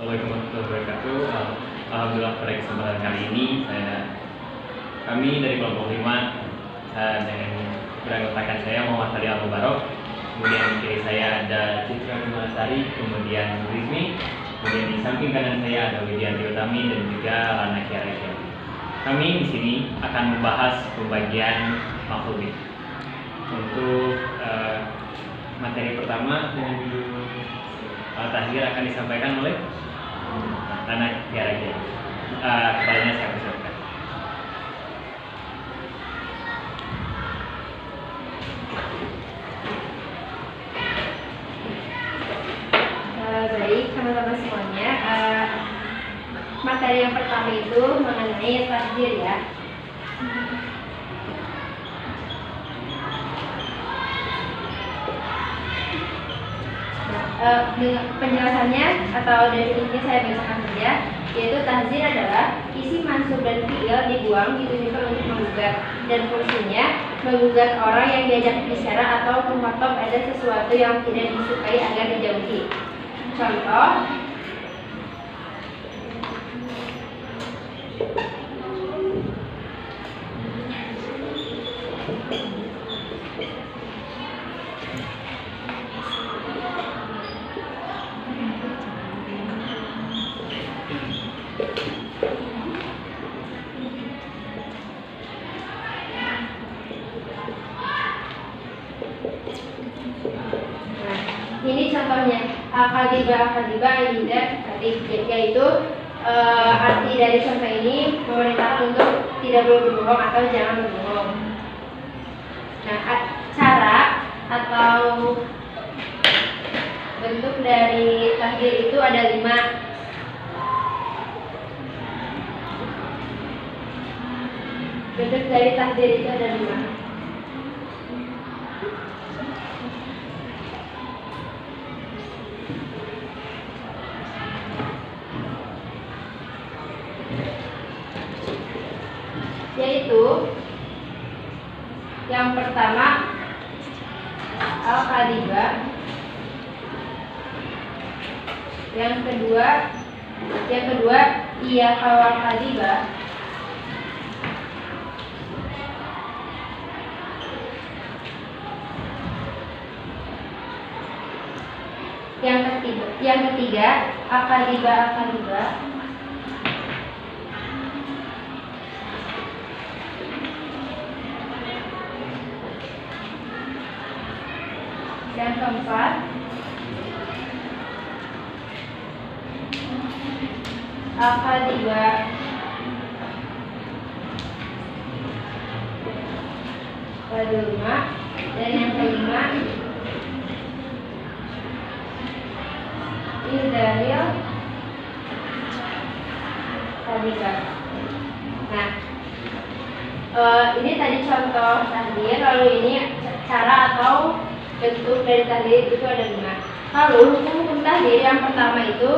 Assalamualaikum warahmatullahi wabarakatuh. Alhamdulillah pada kesempatan kali ini kami dari kelompok 5 dengan beranggotakan saya Muhammad Ali Al-Mubarok, kemudian di kiri saya ada Citra Kumalasari, kemudian Rizmi, kemudian di samping kanan saya ada Widianti Utami dan juga Lana Kiara. Kami di sini akan membahas pembagian makhluk. Untuk materi pertama dengan judul Tahdir akan disampaikan oleh Lana Kiara. Kepalanya saya persilakan. Baik, teman-teman semuanya. Materi yang pertama itu mengenai tahdir ya. Penjelasannya atau definisinya saya bacakan saja, yaitu tahdzir adalah isi mansub dan fiil dibuang ditujukan untuk menggugat, dan fungsinya menggugat orang yang diajak bicara atau mengkhatab ada sesuatu yang tidak disukai agar dijauhi. Contoh, ini contohnya akadiba indah yaitu arti dari contoh ini memerintahkan untuk tidak boleh berbohong atau jangan berbohong. Nah, cara atau bentuk dari tahdir itu ada 5. Bentuk dari tahdir itu ada 5. Yaitu yang pertama al-kadhiba, yang kedua iya kawal kadhiba, yang ketiga akadiba, yang keempat akadiba, kelima, dan yang kelima Irdahil Kadhiba. Nah, ini tadi contoh tahdir, lalu ini cara atau bentuk dari tahdir itu ada 5. Lalu hukum tahdir yang pertama itu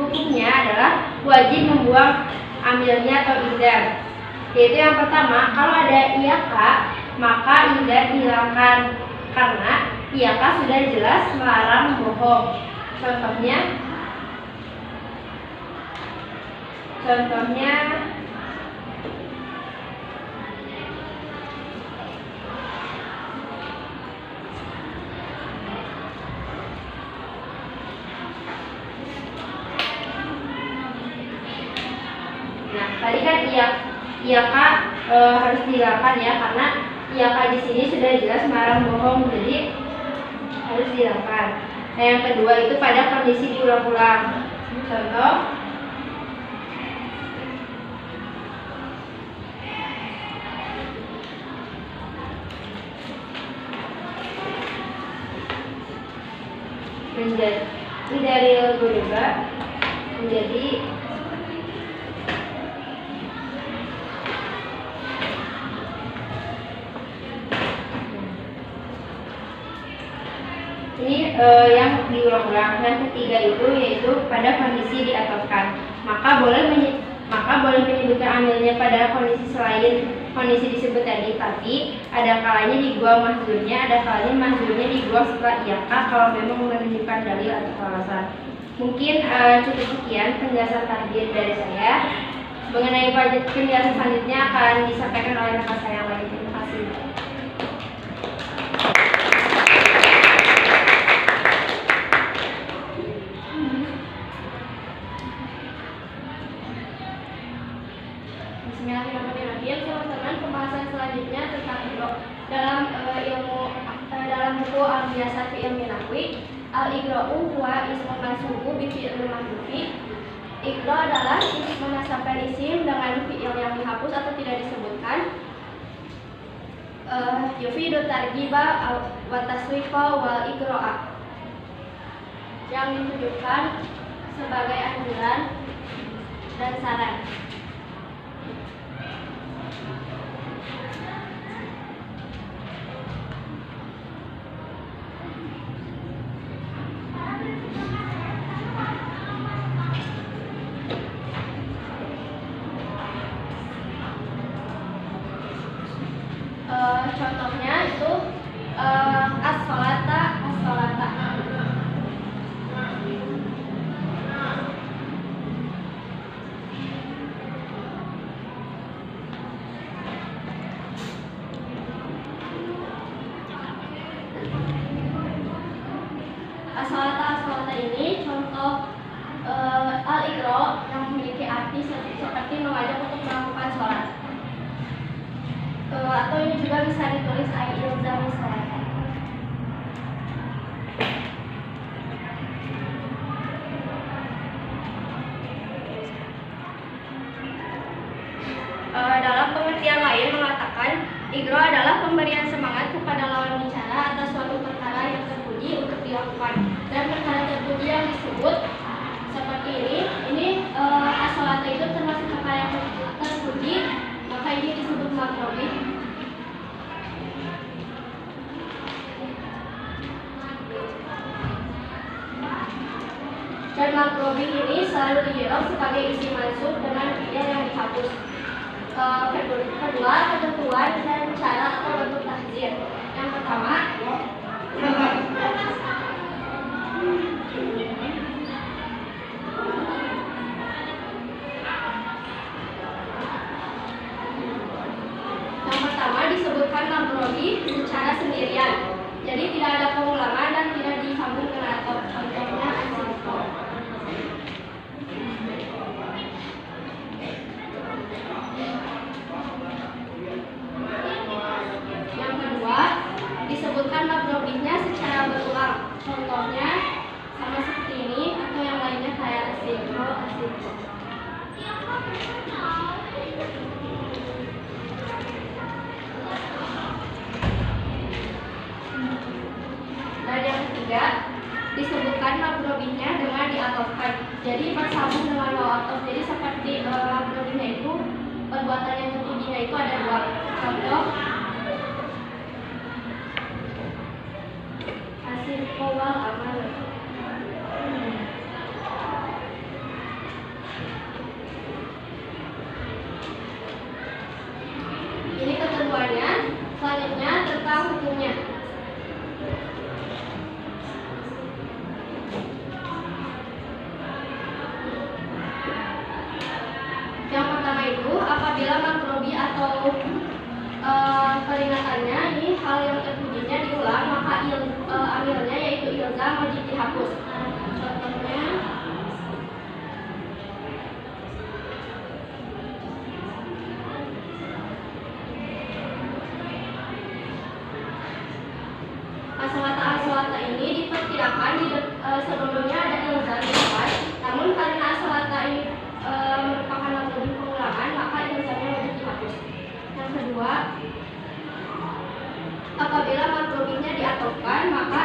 hukumnya adalah wajib membuang amilnya atau idar. Yaitu yang pertama, kalau ada iyaka maka idar dihilangkan karena iyaka sudah jelas melarang bohong. Contohnya tadi kan iyaka harus dihilangkan ya, karena iyaka di sini sudah jelas melarang bohong, jadi harus dihilangkan. Nah, yang kedua itu pada kondisi diulang-ulang. Contoh, menjadi dari berubah menjadi ini yang diulang-ulang. Yang ketiga itu yaitu pada kondisi diatofkan, maka boleh menyebutkan amilnya pada kondisi selain kondisi disebut tadi, tapi ada kalanya dibuang mahzurnya, ada kalanya mahzurnya dibuang setelah iyaka kalau memang menunjukkan dalil atau alasan. Mungkin cukup sekian penjelasan tadi dari saya. Mengenai penjelasan selanjutnya akan disampaikan oleh rekan saya yang lain. Terima kasih. Bismillahirrahmanirrahim. Teman-teman, pembahasan selanjutnya tentang iqra. Dalam buku Al-Biasat fi Ilmi Nahwi, al-iqra'u huwa ismun mansubun bi fi'il mahdhufi. Iqra adalah isim menasabkan isim dengan fi'il yang dihapus atau tidak disebutkan. Yufidu targiba wa taswiqa wal iqra'a, yang ditujukan sebagai anjuran dan saran. Contohnya itu as-sholata. As-sholata ini contoh al-iqra yang memiliki arti seperti mengajak untuk melakukan sholat. Atau ini juga bisa ditulis ilzam sholat. Dalam pengertian lain mengatakan iqra adalah pemberian semangat kepada lawan bicara atas suatu perkara yang terpuji untuk dilakukan, dan perkara terpuji yang disebut seperti ini as-sholata itu termasuk perkara yang terpuji, maka ini disebut makrobih. Dan makrobih ini selalu dijelaskan sebagai isim mansub dengan fi'il yang dihapus. Kedua, ketentuan dan cara atau bentuk tahzir. Yang pertama, disebutkan makrobih secara sendirian. Jadi tidak ada pengulangan dan tidak disambung dengan atau. Contohnya as-sifat. Yang kedua, disebutkan makrobihnya secara berulang. Contohnya sama seperti ini atau yang lainnya kayak as-sifat. Dan yang ketiga, disebutkan makrobihnya dengan diatofkan. Jadi bersambung dengan waw atof. Jadi seperti makrobihnya itu, perbuatan yang terpujinya itu ada dua. Contoh hasil kowal amal. Ini ketentuannya. Selanjutnya tentang hukumnya. Yang pertama itu, apabila makrobi atau peringatannya ini hal yang terpujinya diulang, maka amilnya yaitu ilzam wajib dihapus. Contohnya as-sholata ini diperkirakan sebelumnya ada ilzam di depan, namun karena as-sholata ini merupakan makrobi pengulangan, maka ilzamnya wajib dihapus. Yang kedua, apabila makrobihnya diatofkan, maka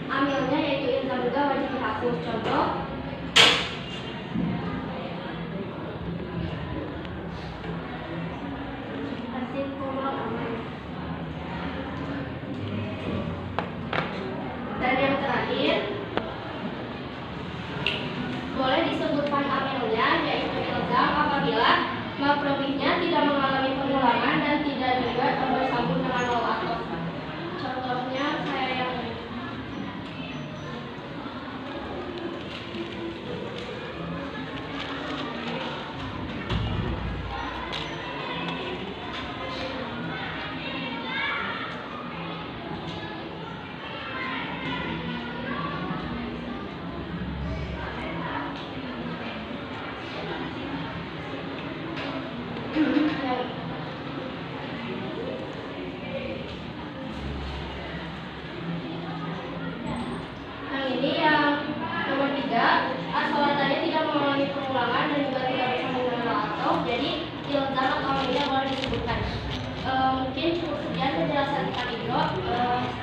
amilnya yaitu ilzam juga wajib dihapus. Contoh hasil kowal amal. Dan yang terakhir, boleh disebutkan amilnya yaitu ilzam apabila makrobihnya tidak mengalami pengulangan dan tidak juga bersambung dengan waw atof. Contohnya kayak yang monggo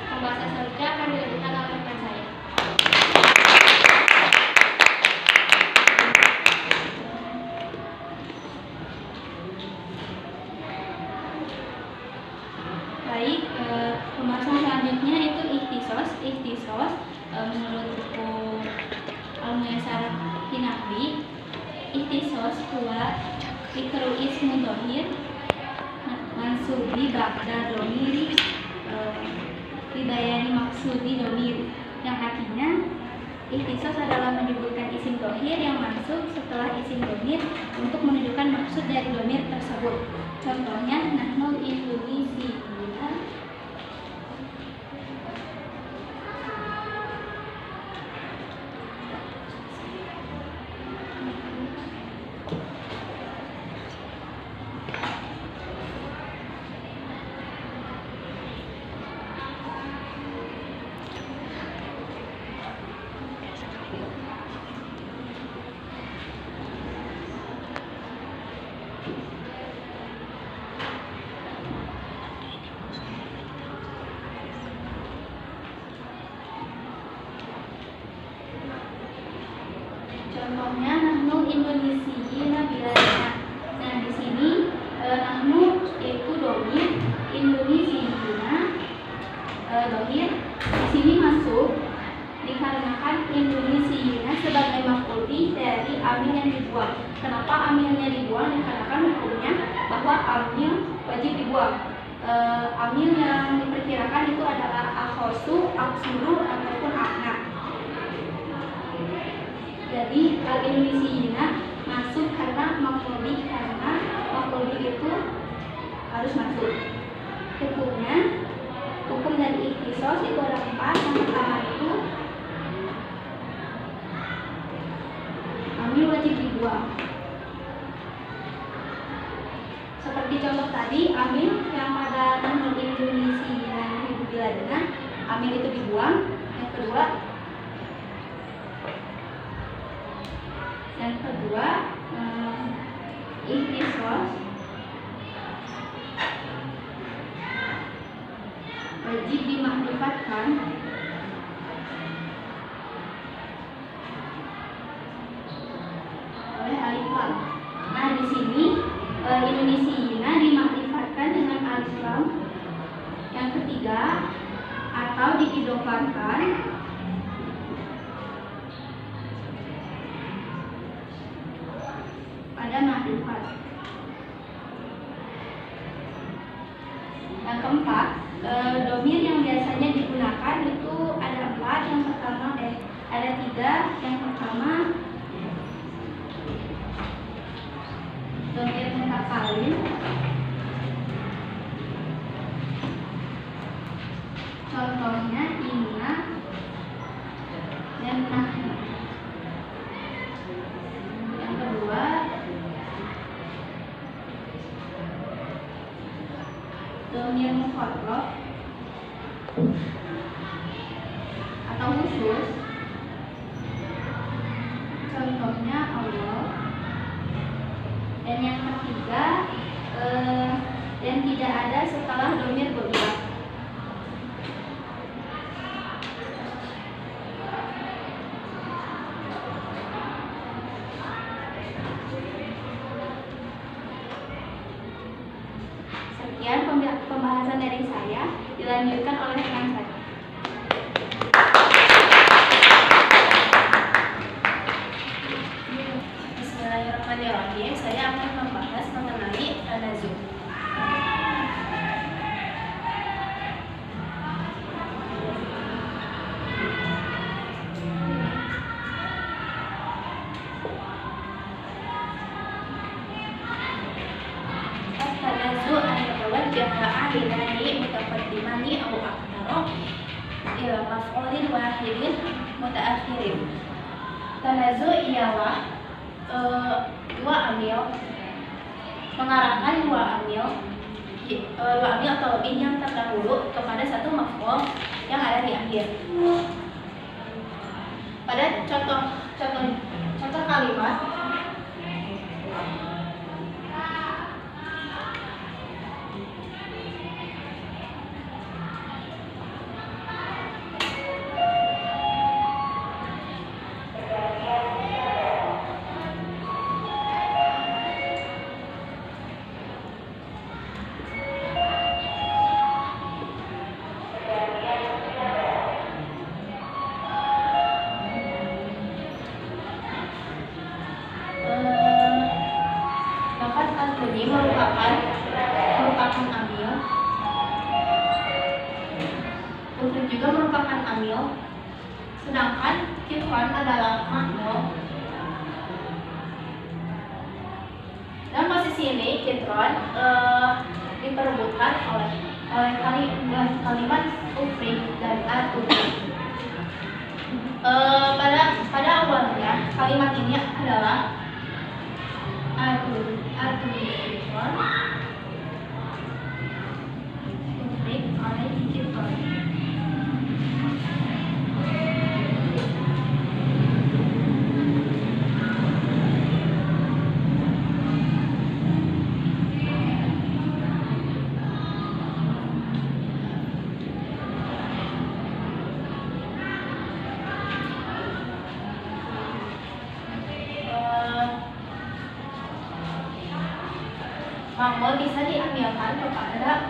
pembahasan selanjutnya akan dilanjutkan oleh rekan saya. Baik, pembahasan selanjutnya itu ikhtisos. Menurut buku Al-Muyassarah Hinafi, ikhtisos huwa ikru ismu dhohir mansubi ba'da dhamiri dibayani maksudi dhamir, yang artinya ikhtisos adalah menyebutkan isim dhohir yang mansub setelah isim dhamir untuk menunjukkan maksud dari dhamir tersebut. Contohnya nahnu indonesiina, contohnya nahnu indonesiina biladana. Nah, di sini nahnu itu dhamir, indonesiina dhamir. Di sini masuk dikarenakan indonesiina sebagai maf'ul bih dari amil yang dibuang. Kenapa amilnya dibuang? Dikarenakan hukumnya bahwa amil wajib dibuang. Amil yang diperkirakan itu adalah akhosu, aksuru, ataupun akna. Jadi al-indonesiina masuk karena maf'ul bih, karena maf'ul bih itu harus masuk. Hukumnya, hukum dari ikhtisos itu ada 4. Yang pertama itu amil wajib dibuang. Seperti contoh tadi, amil yang pada nahnu indonesiina biladana, amil itu dibuang. Yang kedua ikhtisos wajib dimakrifatkan oleh alif lam. Nah, di sini indonesiina dimakrifatkan dengan alif lam. Yang ketiga, atau diidhofarkan pada makrifat. Yang keempat, dhamir yang biasanya digunakan itu ada 4. Yang pertama ada 3. Yang pertama dhamir mutakalim. Contohnya inna dan nahnu. Yang kedua dhamir mukhatab atau khusus. Contohnya Allah. Dan yang ketiga dan tidak ada setelah dhamir dhamir. Sekian pembahasan dari saya, dilanjutkan oleh rekan saya. Bismillahirrahmanirrahim. Saya akan membahas mengenai tanazu. Tanazu an-yatawajjaha amilani mutaqaddimani aw aktsara ila maf'ulin wahidin mutaakhirin. Tanazu ialah dua amil, mengarahkan dua amil atau lebih yang terdahulu kepada satu maf'ul yang ada di akhir. Pada contoh kalimat Lafaz al-bunyi merupakan amil. Huruf juga merupakan amil. Sedangkan kitron adalah makmul. Dalam posisi ini kitron diperebutkan oleh kalimat ufrik dan atufrik. Pada awalnya kalimat ini adalah kitron ufrik oleh kitron. Makmul bisa diambilkan kepada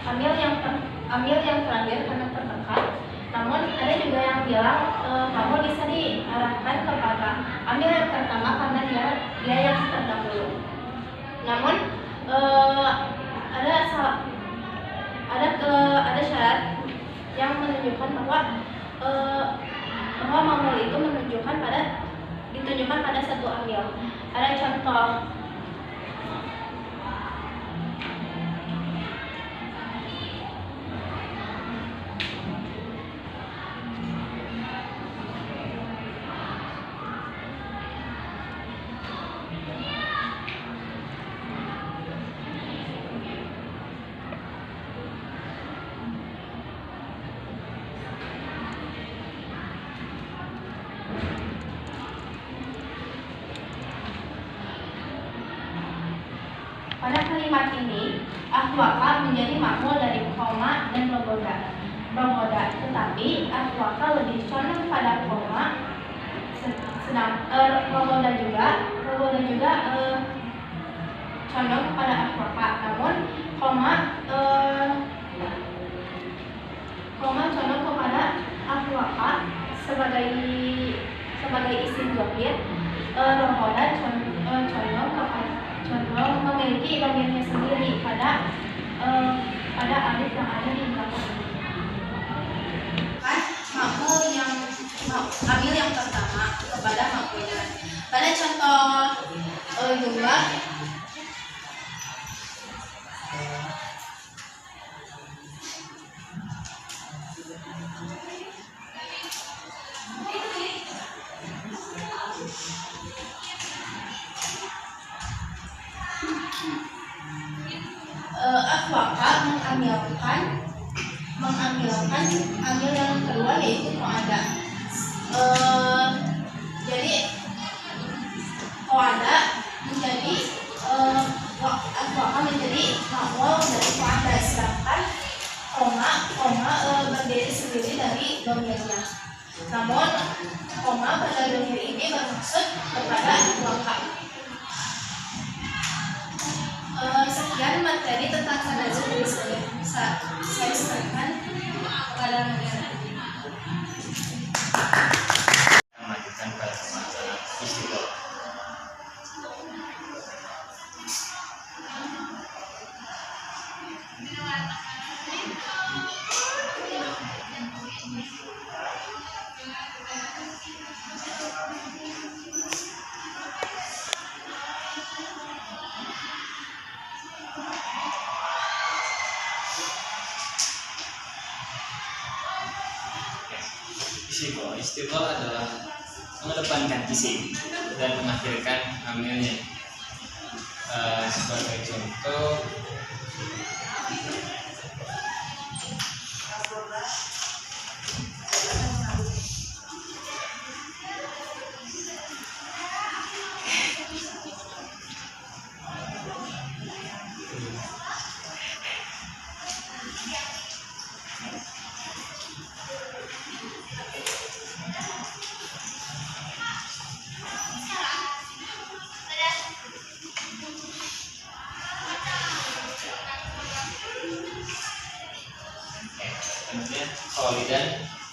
amil yang terakhir karena terdekat. Namun ada juga yang bilang makmul bisa diarahkan kepada amil yang pertama karena dia yang terdahulu. Namun ada syarat yang menunjukkan bahwa makmul itu ditunjukkan pada satu amil. Ada contoh. Pada kalimat ini, ahwaka menjadi makmul dari koma dan rogoda. Tetapi ahwaka lebih condong pada koma, sedang rogoda juga condong pada ahwaka. Namun koma condong kepada ahwaka sebagai isim dhamir. Rogoda condong memiliki dhamirnya sendiri pada alif yang ada di belakang. Amil yang pertama kepada makmulnya. Pada contoh jumlah ahwaka mengambilkan amil yang kedua yaitu mu'ada. Jadi mu'ada menjadi ahwaka menjadi makmul dari mu'ada, sedangkan koma berdiri sendiri dari dhamirnya. Namun koma pada dhamir ini bermaksud kepada ahwaka. Sekian materi tentang tanazul bisa saya sampaikan pada negara. Melanjutkan pada pembahasan istiqomah. Istiqomah adalah mengedepankan isim dan mengakhirkan amilnya. Sebagai contoh, kemudian kholidan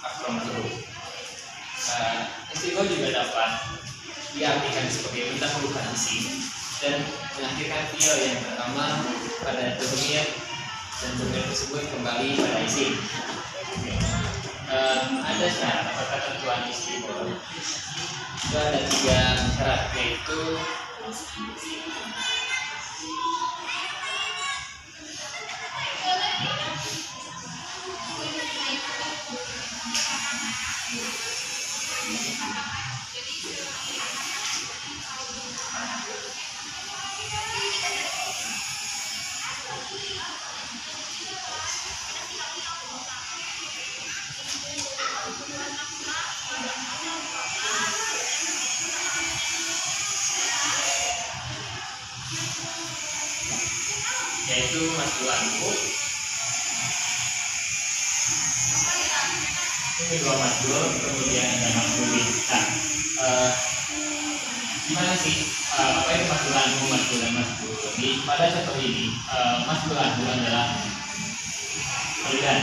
akram terus. Istiqomah juga dapat diartikan sebagai benda pembukaan isim dan mengakhirkan fi'il yang pertama pada dhamir dan dhamir tersebut kembali pada isim. Ada syarat atau ketentuan istiqomah. Itu ada 3 syarat, yaitu masdul anhu. Ini 2 masdul, kemudian ada masdul bih. Gimana sih apa itu masdul anhu, masdul dan masdul? Jadi pada contoh ini masdul anhu adalah kholidan.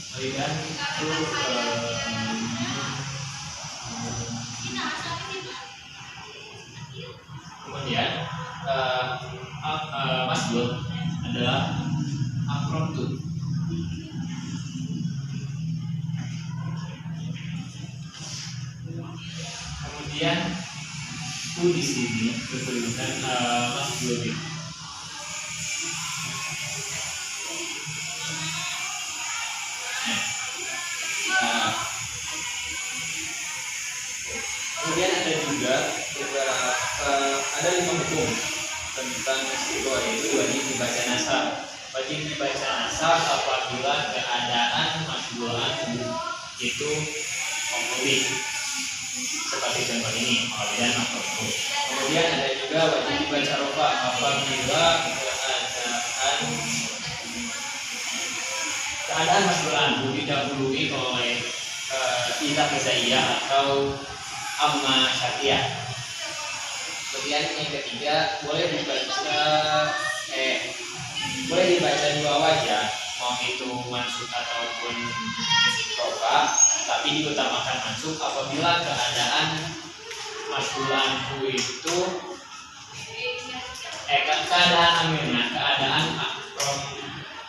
Kholidan itu kemudian masdul adalah akrontu. Kemudian di sini disebutkan masdul bih. Kemudian ada juga ada 5 hukum tentang istiqomah, yaitu wajib dibaca nasab. Wajib dibaca nasab apabila keadaan masdul anhu itu mengubah, seperti contoh ini kholidan akrontu. Kemudian ada juga wajib dibaca rofa apabila keadaan masdul anhu didahului oleh idah kezaiyah atau amma syartiyah. Kemudian yang ketiga boleh dibaca 2 wajah, mau itu mansub ataupun rofa, tapi diutamakan mansub apabila keadaan masdul anhu itu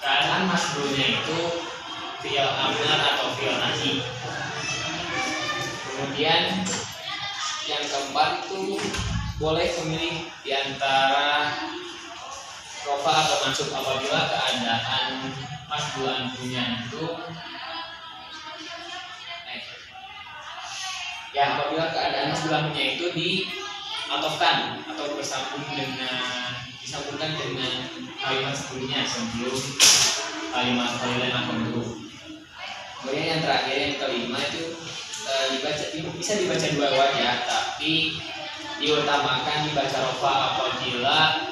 keadaan masdulnya itu fi'il amr atau fi'il nahi. Kemudian yang keempat itu boleh memilih di antara rofa atau mansub apabila keadaan masdul anhunya itu apabila keadaan masdul anhunya itu diatofkan atau disambungkan dengan kalimat sebelumnya sebelum kalimat kholidan akrontu. Kemudian yang terakhir, yang kelima itu bisa dibaca 2 wajah, tapi diutamakan dibaca rofa apabila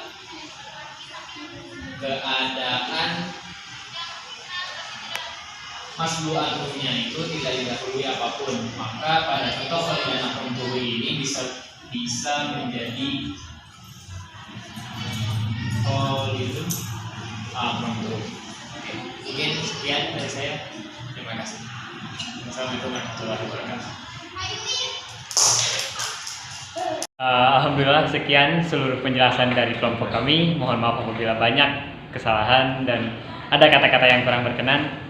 keadaan masdul anhunya itu tidak didahului apapun. Maka pada contoh kholidan akrontu ini bisa menjadi kholidun akrontu. Mungkin sekian dari saya. Terima kasih. Assalamualaikum warahmatullahi wabarakatuh. Alhamdulillah, sekian seluruh penjelasan dari kelompok kami. Mohon maaf apabila banyak kesalahan dan ada kata-kata yang kurang berkenan.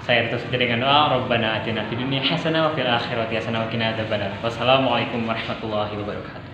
Saya tutup saja dengan doa, Rabbana atina fid dunya hasanah wa fil akhirati hasanah wa qina adzabannar. Wassalamualaikum warahmatullahi wabarakatuh.